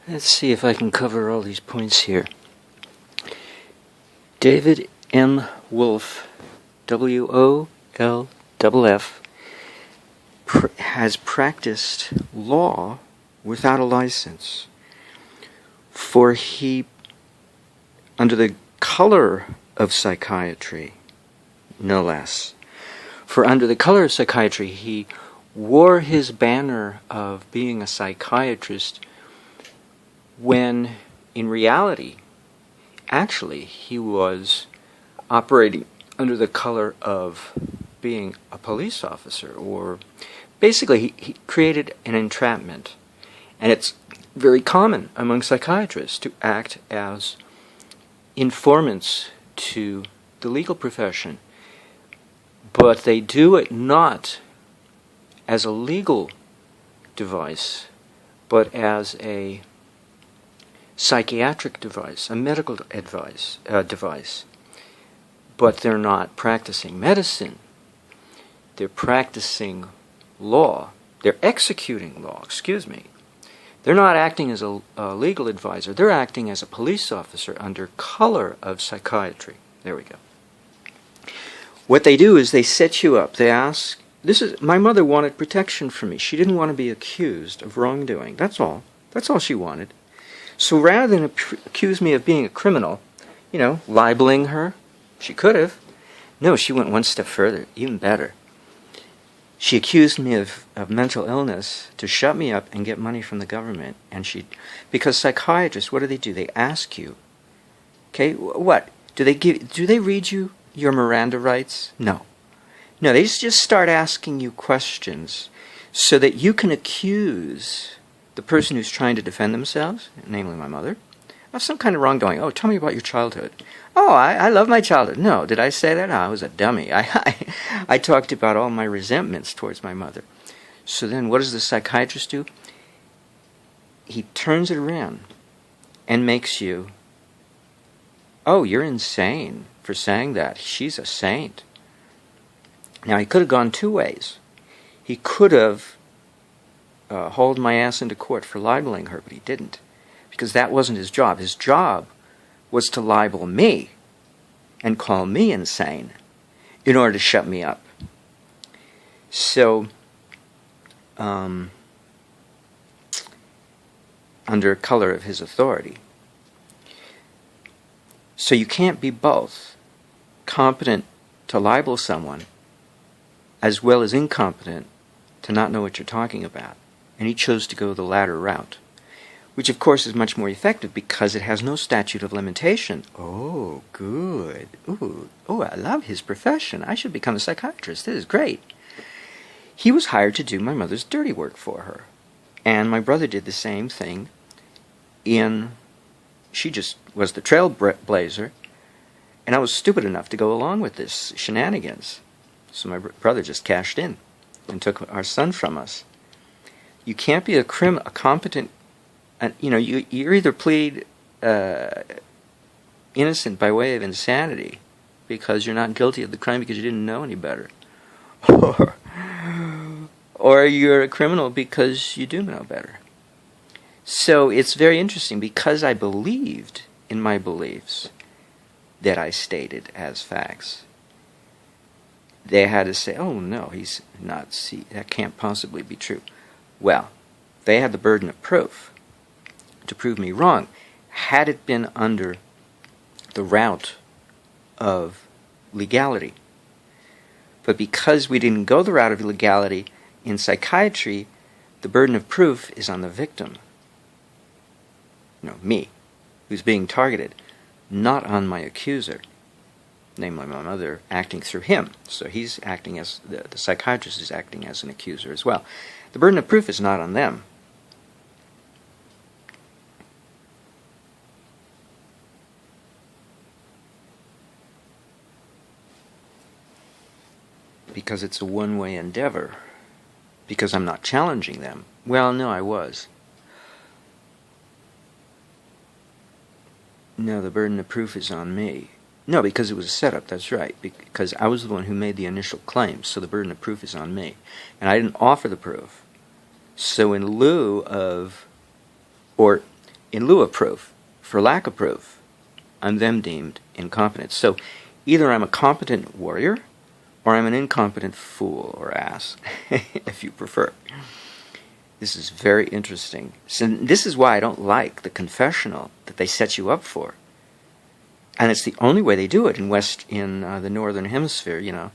Let's see if I can cover all these points here. David M. Wolf, W-O-L-F-F, has practiced law without a license. For he, under the color of psychiatry, no less, for under the color of psychiatry, he wore his banner of being a psychiatrist when, in reality, actually, he was operating under the color of being a police officer, or basically he created an entrapment. And it's very common among psychiatrists to act as informants to the legal profession, but they do it not as a legal device, but as a psychiatric device, a medical device. But they're not practicing medicine. They're practicing law. They're executing law, excuse me. They're not acting as a legal advisor. They're acting as a police officer under color of psychiatry. There we go. What they do is they set you up. They ask, my mother wanted protection from me. She didn't want to be accused of wrongdoing. That's all. That's all she wanted. So rather than accuse me of being a criminal, libeling her, she could have. No, she went one step further, even better. She accused me of mental illness to shut me up and get money from the government. And because psychiatrists, what do? They ask you, okay, what? Do they read you your Miranda rights? No. No, they just start asking you questions so that you can accuse the person who's trying to defend themselves, namely my mother, of some kind of wrongdoing. Oh, tell me about your childhood. Oh, I love my childhood. No, did I say that? No, I was a dummy. I talked about all my resentments towards my mother. So then what does the psychiatrist do? He turns it around and makes you, oh, you're insane for saying that. She's a saint. Now, he could have gone two ways. He could have hauled my ass into court for libeling her, but he didn't, because that wasn't his job. His job was to libel me and call me insane in order to shut me up. So, under color of his authority. So you can't be both competent to libel someone as well as incompetent to not know what you're talking about. And he chose to go the latter route, which of course is much more effective because it has no statute of limitation. Oh, good. Ooh, I love his profession. I should become a psychiatrist. This is great. He was hired to do my mother's dirty work for her. And my brother did the same thing she just was the trailblazer, and I was stupid enough to go along with this shenanigans. So my brother just cashed in and took our son from us. You can't be a competent, you either plead innocent by way of insanity because you're not guilty of the crime because you didn't know any better, or you're a criminal because you do know better. So it's very interesting because I believed in my beliefs that I stated as facts. They had to say, oh no, he's not, that can't possibly be true. Well, they had the burden of proof to prove me wrong. Had it been under the route of legality. But because we didn't go the route of legality in psychiatry, the burden of proof is on the victim. Me, who's being targeted, not on my accuser, namely my mother, acting through him. So he's acting as, the psychiatrist is acting as an accuser as well. The burden of proof is not on them. Because it's a one-way endeavor. Because I'm not challenging them. Well, no, I was. No, the burden of proof is on me. No, because it was a setup, that's right. Because I was the one who made the initial claims, so the burden of proof is on me. And I didn't offer the proof. So in lieu of, or in lieu of proof, for lack of proof, I'm then deemed incompetent. So either I'm a competent warrior, or I'm an incompetent fool or ass, if you prefer. This is very interesting. So this is why I don't like the confessional that they set you up for. And it's the only way they do it in the Northern Hemisphere, you know.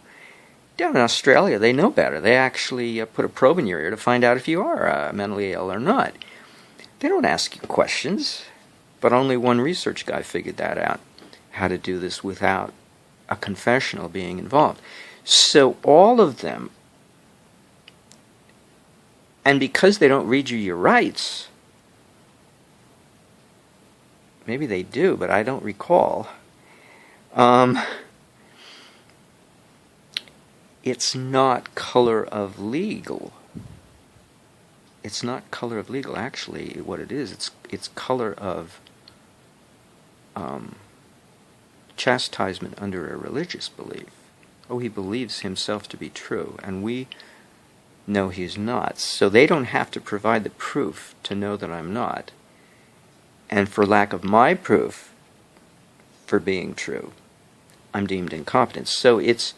Down in Australia, they know better. They actually put a probe in your ear to find out if you are mentally ill or not. They don't ask you questions, but only one research guy figured that out, how to do this without a confessional being involved. So all of them, and because they don't read you your rights, maybe they do, but I don't recall, it's not color of legal. It's not color of legal, actually, what it is. It's color of chastisement under a religious belief. Oh, he believes himself to be true, and we know he's not. So they don't have to provide the proof to know that I'm not. And for lack of my proof for being true, I'm deemed incompetent. So it's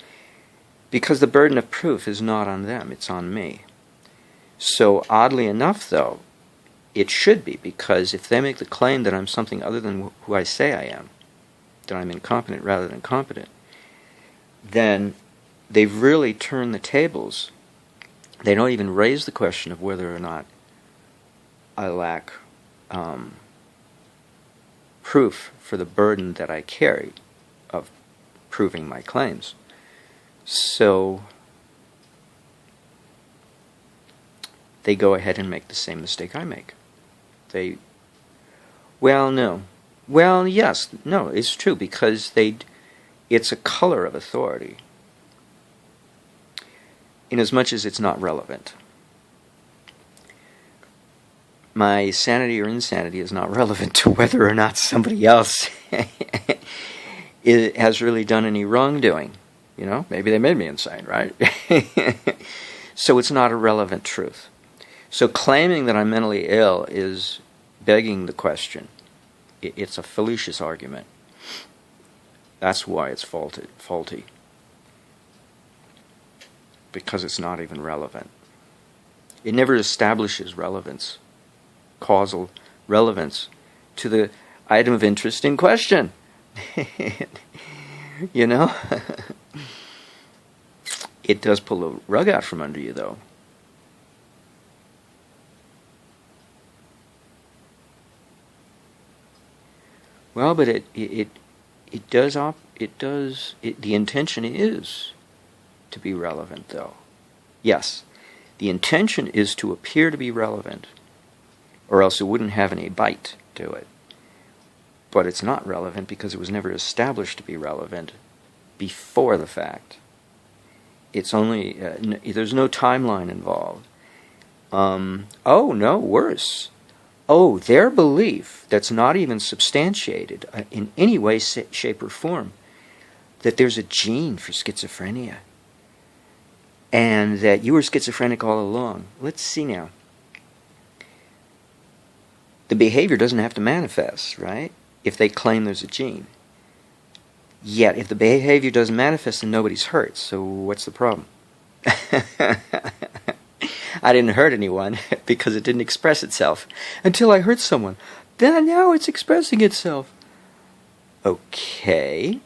because the burden of proof is not on them, it's on me. So oddly enough, though, it should be, because if they make the claim that I'm something other than who I say I am, that I'm incompetent rather than competent, then they've really turned the tables. They don't even raise the question of whether or not I lack proof for the burden that I carry of proving my claims. So they go ahead and make the same mistake I make. Yes, it's true, because it's a color of authority, inasmuch as it's not relevant. My sanity or insanity is not relevant to whether or not somebody else has really done any wrongdoing. You know, maybe they made me insane, right? So it's not a relevant truth. So claiming that I'm mentally ill is begging the question. It's a fallacious argument. That's why it's faulty. Because it's not even relevant. It never establishes relevance, causal relevance, to the item of interest in question. You know? It does pull the rug out from under you, though. Well, but the intention is to be relevant, though. Yes, the intention is to appear to be relevant, or else it wouldn't have any bite to it. But it's not relevant because it was never established to be relevant before the fact. It's only, there's no timeline involved. Worse. Their belief that's not even substantiated in any way, shape, or form, that there's a gene for schizophrenia, and that you were schizophrenic all along. Let's see now. The behavior doesn't have to manifest, right? If they claim there's a gene. Yet, if the behavior doesn't manifest, then nobody's hurt. So what's the problem? I didn't hurt anyone because it didn't express itself until I hurt someone. Then now it's expressing itself. Okay.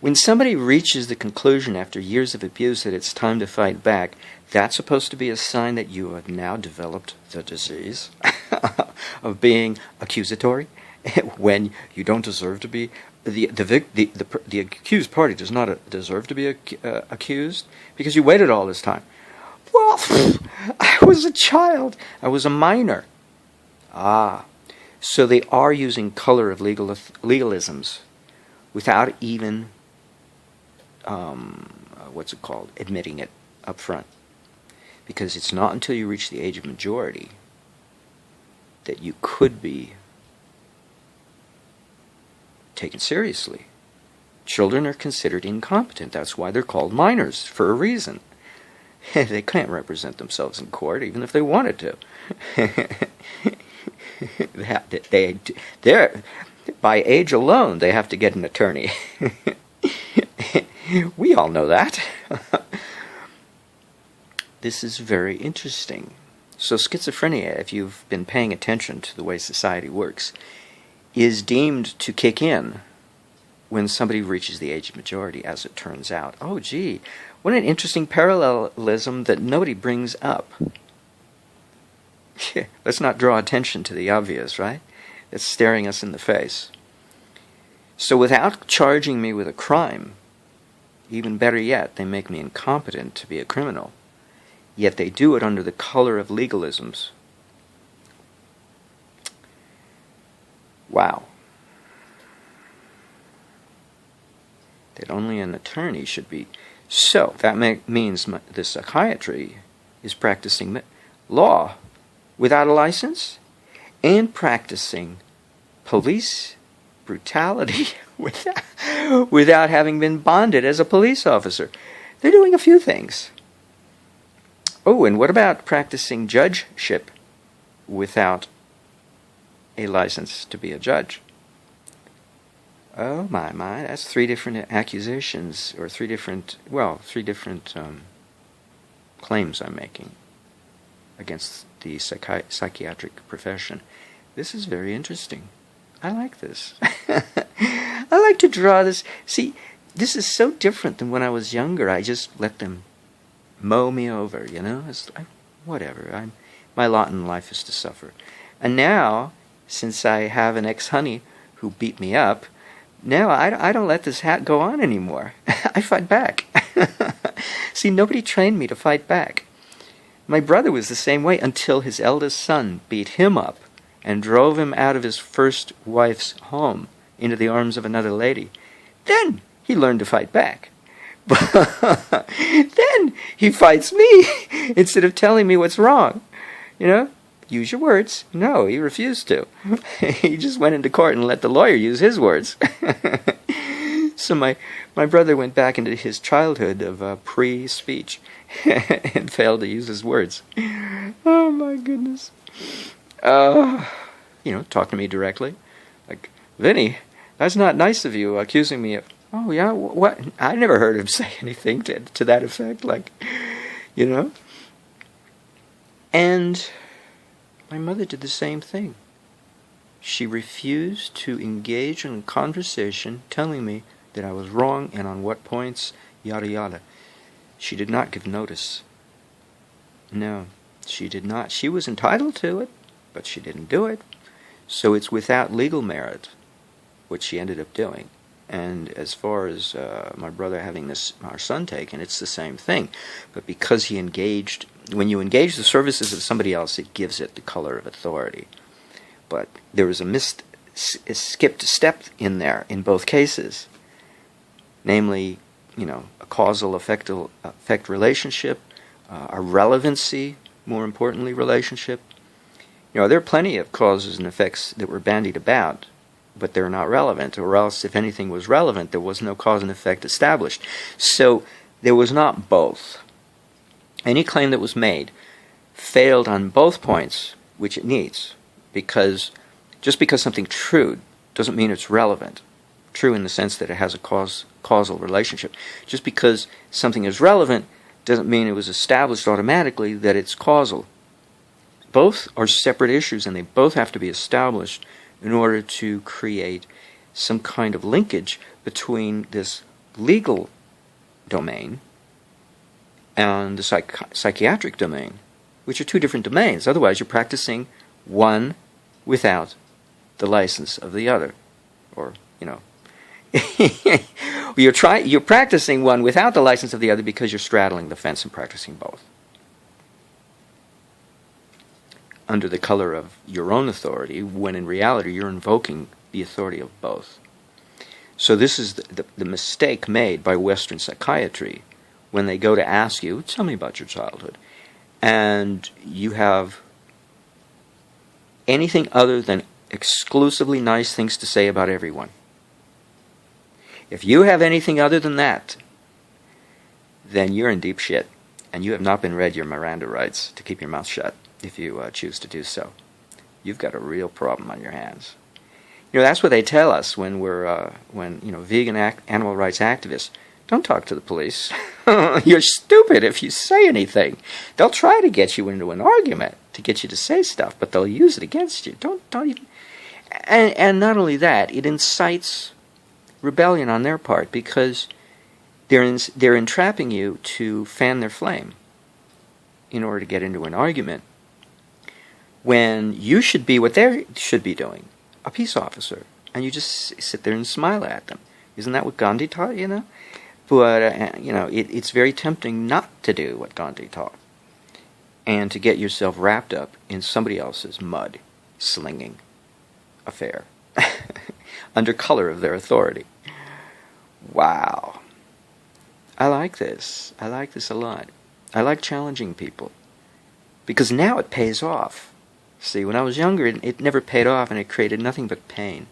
When somebody reaches the conclusion after years of abuse that it's time to fight back, that's supposed to be a sign that you have now developed the disease of being accusatory when you don't deserve to be. The accused party does not deserve to be accused because you waited all this time. Well, I was a child. I was a minor. So they are using color of legalisms without even, admitting it up front. Because it's not until you reach the age of majority that you could be taken seriously. Children are considered incompetent. That's why they're called minors, for a reason. They can't represent themselves in court, even if they wanted to. They're, by age alone, they have to get an attorney. We all know that. This is very interesting. So schizophrenia, if you've been paying attention to the way society works, is deemed to kick in when somebody reaches the age of majority, as it turns out. Oh, gee, what an interesting parallelism that nobody brings up. Let's not draw attention to the obvious, right? It's staring us in the face. So without charging me with a crime, even better yet, they make me incompetent to be a criminal. Yet they do it under the color of legalisms. Wow. That only an attorney should be. So, that means the psychiatry is practicing law without a license and practicing police brutality without having been bonded as a police officer. They're doing a few things. Oh, and what about practicing judgeship without a license to be a judge? Oh, my, that's 3 different accusations, or 3 different claims I'm making against the psychiatric profession. This is very interesting. I like this. I like to draw this. See, this is so different than when I was younger. I just let them mow me over, you know? It's like, whatever. My lot in life is to suffer. And now, since I have an ex-honey who beat me up, now I don't let this hat go on anymore. I fight back. See, nobody trained me to fight back. My brother was the same way until his eldest son beat him up and drove him out of his first wife's home into the arms of another lady. Then he learned to fight back. Then he fights me instead of telling me what's wrong. You know, use your words. No, he refused to. He just went into court and let the lawyer use his words. So my brother went back into his childhood of pre-speech and failed to use his words. Oh my goodness. Talk to me directly. Like, Vinny, that's not nice of you accusing me of... Oh, yeah, what? I never heard him say anything to that effect, like, you know? And my mother did the same thing. She refused to engage in a conversation telling me that I was wrong and on what points, yada yada. She did not give notice. No, she did not. She was entitled to it, but she didn't do it. So it's without legal merit, what she ended up doing. And as far as my brother having our son taken, it's the same thing. But because he engaged, when you engage the services of somebody else, it gives it the color of authority. But there was a skipped step in there in both cases. Namely, a causal effect relationship, a relevancy, more importantly, relationship. There are plenty of causes and effects that were bandied about, but they're not relevant, or else if anything was relevant, there was no cause and effect established. So there was not both. Any claim that was made failed on both points, which it needs, because just because something's true doesn't mean it's relevant. True in the sense that it has a causal relationship. Just because something is relevant doesn't mean it was established automatically that it's causal. Both are separate issues, and they both have to be established in order to create some kind of linkage between this legal domain and the psychiatric domain, which are 2 different domains. Otherwise, you're practicing one without the license of the other. Or, you're practicing one without the license of the other because you're straddling the fence and practicing both. Under the color of your own authority, when in reality you're invoking the authority of both. So this is the mistake made by Western psychiatry when they go to ask you, tell me about your childhood, and you have anything other than exclusively nice things to say about everyone. If you have anything other than that, then you're in deep shit, and you have not been read your Miranda rights to keep your mouth shut. If you choose to do so, you've got a real problem on your hands. That's what they tell us when we're vegan animal rights activists. Don't talk to the police. You're stupid if you say anything. They'll try to get you into an argument to get you to say stuff, but they'll use it against you. Don't even. And not only that, it incites rebellion on their part because they're entrapping you to fan their flame in order to get into an argument when you should be what they should be doing, a peace officer, and you just sit there and smile at them. Isn't that what Gandhi taught, But, it's very tempting not to do what Gandhi taught and to get yourself wrapped up in somebody else's mud-slinging affair under color of their authority. Wow. I like this. I like this a lot. I like challenging people because now it pays off. See, when I was younger, it never paid off and it created nothing but pain.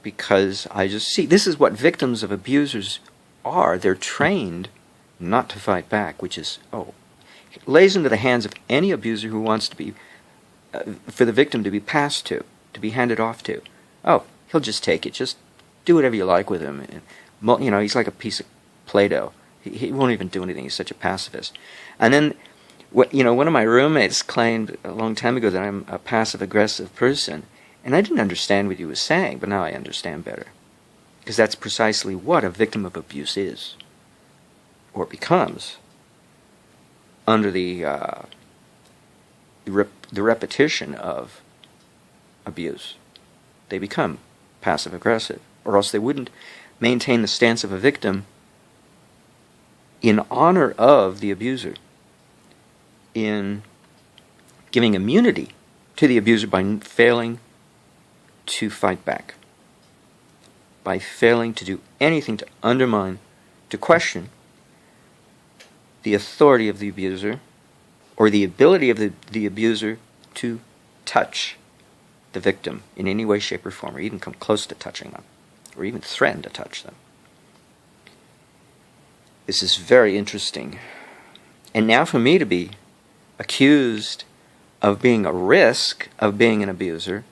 Because I just see, this is what victims of abusers are. They're trained not to fight back, which is, it lays into the hands of any abuser who wants to be, for the victim to be passed to be handed off to. Oh, he'll just take it. Just do whatever you like with him. And, he's like a piece of Play-Doh. He won't even do anything. He's such a pacifist. And then, one of my roommates claimed a long time ago that I'm a passive-aggressive person. And I didn't understand what he was saying, but now I understand better. Because that's precisely what a victim of abuse is, or becomes, under the repetition of abuse. They become passive-aggressive, or else they wouldn't maintain the stance of a victim in honor of the abuser, in giving immunity to the abuser by failing to fight back, by failing to do anything to undermine, to question the authority of the abuser or the ability of the abuser to touch the victim in any way, shape, or form, or even come close to touching them, or even threaten to touch them. This is very interesting. And now for me to be accused of being a risk of being an abuser,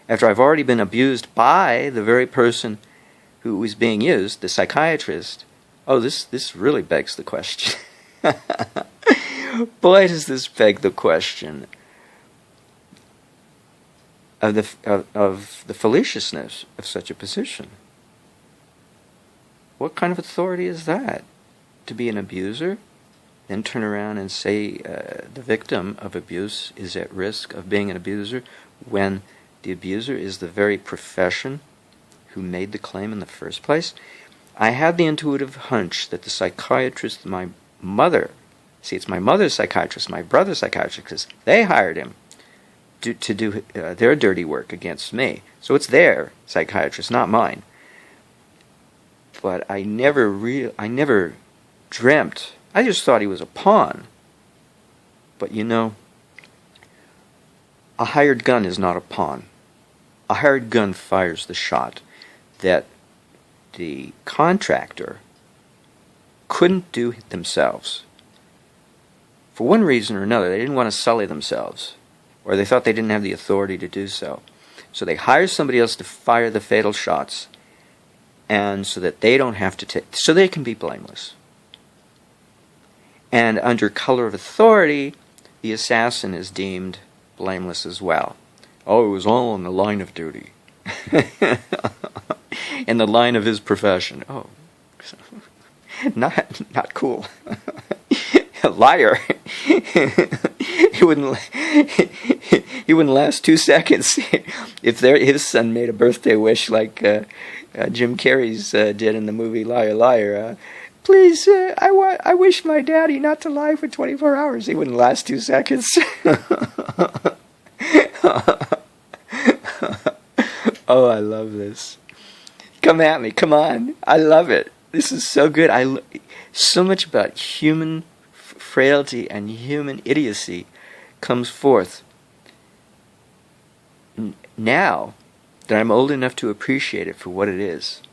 after I've already been abused by the very person who was being used, the psychiatrist, this really begs the question. Boy, does this beg the question of the fallaciousness of such a position. What kind of authority is that? To be an abuser, then turn around and say the victim of abuse is at risk of being an abuser when the abuser is the very profession who made the claim in the first place? I had the intuitive hunch that the psychiatrist, my mother, it's my mother's psychiatrist, my brother's psychiatrist, because they hired him to do their dirty work against me. So it's their psychiatrist, not mine. But I never dreamt. I just thought he was a pawn. But a hired gun is not a pawn. A hired gun fires the shot that the contractor couldn't do themselves. For one reason or another, they didn't want to sully themselves, or they thought they didn't have the authority to do so. So they hire somebody else to fire the fatal shots, and so that they don't have to so they can be blameless. And under color of authority, the assassin is deemed blameless as well. Oh, it was all in the line of duty. In the line of his profession. Oh, not cool. A liar. He wouldn't last 2 seconds if his son made a birthday wish like Jim Carrey's did in the movie Liar Liar. Please, I wish my daddy not to lie for 24 hours. He wouldn't last 2 seconds. Oh, I love this. Come at me. Come on. I love it. This is so good. So much about human frailty and human idiocy comes forth now that I'm old enough to appreciate it for what it is.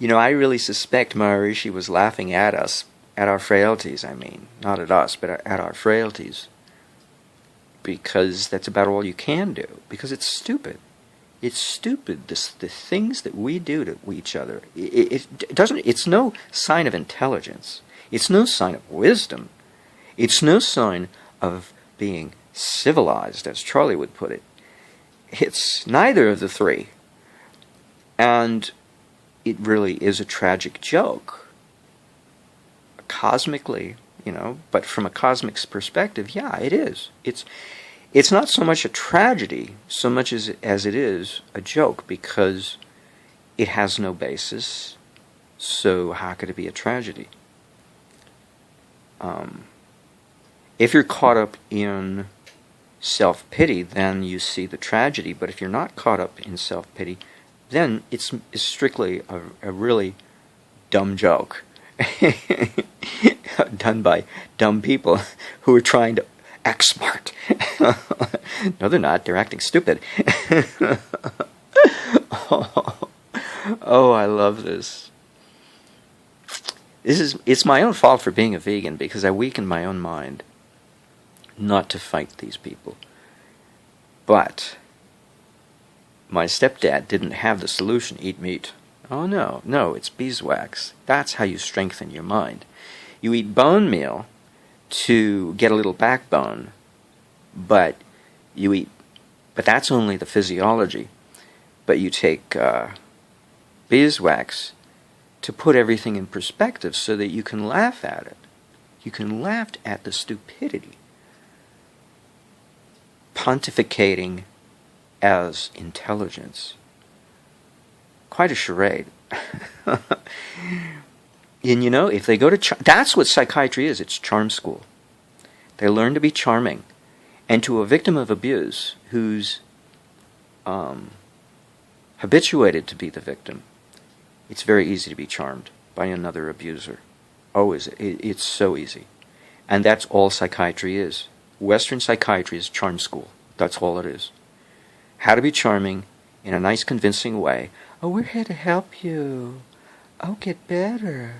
I really suspect Maharishi was laughing at us, at our frailties, not at us, but at our frailties. because that's about all you can do, because it's stupid. It's stupid, the things that we do to each other. It doesn't. It's no sign of intelligence. It's no sign of wisdom. It's no sign of being civilized, as Charlie would put it. It's neither of the three. And it really is a tragic joke. Cosmically, but from a cosmic perspective, yeah, it is. It's not so much a tragedy so much as it is a joke, because it has no basis. So how could it be a tragedy? If you're caught up in self-pity, then you see the tragedy. But if you're not caught up in self-pity, then it's strictly a really dumb joke done by dumb people who are trying to act smart. No, they're not. They're acting stupid. Oh, I love this. It's my own fault for being a vegan, because I weakened my own mind not to fight these people. But my stepdad didn't have the solution, eat meat. Oh no, it's beeswax. That's how you strengthen your mind. You eat bone meal to get a little backbone, but that's only the physiology. But you take beeswax to put everything in perspective so that you can laugh at it. You can laugh at the stupidity. Pontificating as intelligence. Quite a charade. And if they go to that's what psychiatry is. It's charm school. They learn to be charming. And to a victim of abuse who's habituated to be the victim, it's very easy to be charmed by another abuser. Oh, it's so easy. And that's all psychiatry is. Western psychiatry is charm school. That's all it is. How to be charming in a nice, convincing way. Oh, we're here to help you. Oh, get better.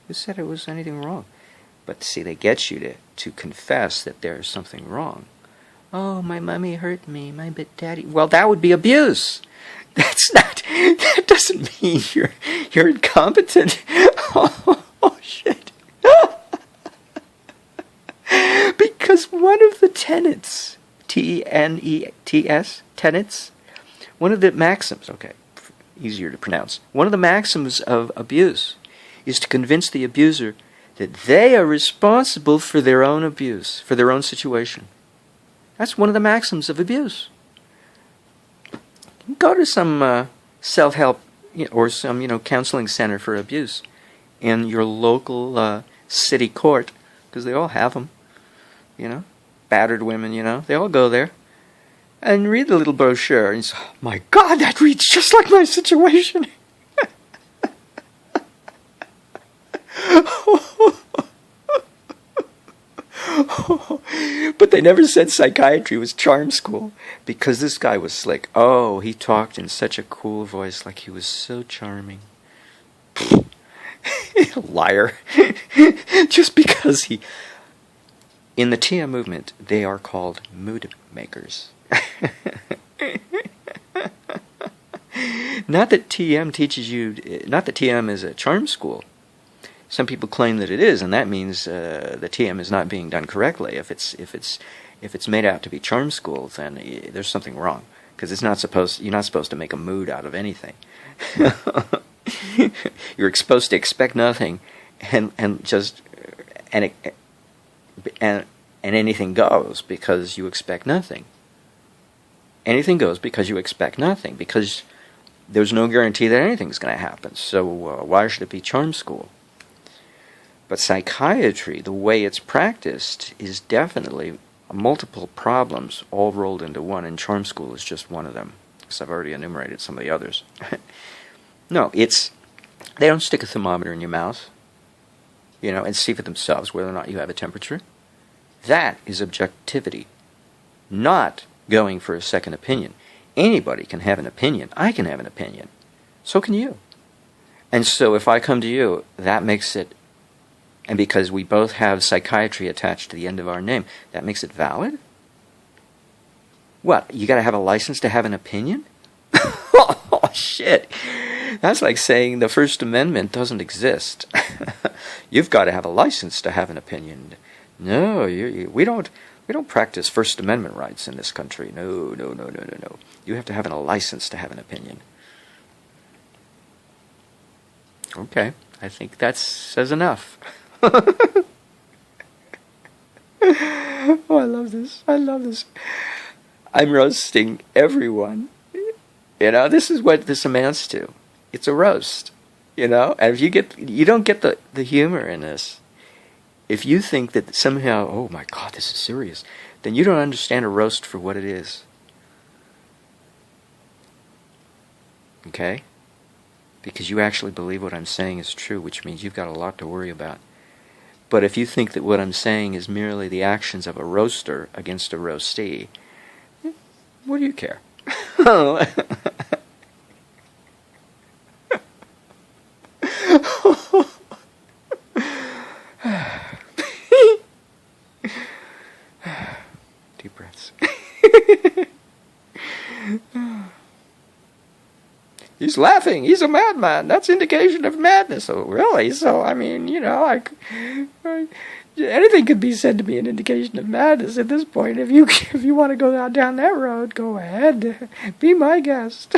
Who said it was anything wrong? But see, they get you to confess that there's something wrong. Oh, my mommy hurt me. My daddy. Well, that would be abuse. That doesn't mean you're incompetent. Oh shit. Because one of the tenets, T-E-N-E-T-S, tenets, one of the maxims, okay, easier to pronounce, one of the maxims of abuse is to convince the abuser that they are responsible for their own abuse, for their own situation. That's one of the maxims of abuse. Go to some self-help or some counseling center for abuse in your local city court, because they all have them. Battered women, they all go there and read the little brochure and say, oh, my God, that reads just like my situation. But they never said psychiatry was charm school, because this guy was slick. Oh, he talked in such a cool voice, like he was so charming. Liar. Just because he... In the TM movement, they are called mood makers. Not that TM teaches you... Not that TM is a charm school. Some people claim that it is, and that means the TM is not being done correctly. If it's made out to be charm school, then there's something wrong, because you're not supposed to make a mood out of anything. You're supposed to expect nothing, and anything goes because you expect nothing. Anything goes because you expect nothing, because there's no guarantee that anything's going to happen. So why should it be charm school? But psychiatry, the way it's practiced, is definitely multiple problems all rolled into one, and charm school is just one of them, because I've already enumerated some of the others. No, they don't stick a thermometer in your mouth, and see for themselves whether or not you have a temperature. That is objectivity, not going for a second opinion. Anybody can have an opinion. I can have an opinion. So can you. And so if I come to you, that makes it, and because we both have psychiatry attached to the end of our name, that makes it valid? What, you got to have a license to have an opinion? Oh, shit. That's like saying the First Amendment doesn't exist. You've got to have a license to have an opinion. No, we don't practice First Amendment rights in this country. No. You have to have a license to have an opinion. Okay, I think that says enough. Oh, I love this. I'm roasting everyone. You know, this is what this amounts to. It's a roast. You know, and if you don't get the humor in this. If you think that somehow, oh my God, this is serious, then you don't understand a roast for what it is. Okay? Because you actually believe what I'm saying is true, which means you've got a lot to worry about. But if you think that what I'm saying is merely the actions of a roaster against a roastee, what do you care? Deep breaths. He's laughing. He's a madman. That's indication of madness. Oh, really? So, I mean, you know, anything could be said to be an indication of madness at this point. If you want to go down that road, go ahead. Be my guest.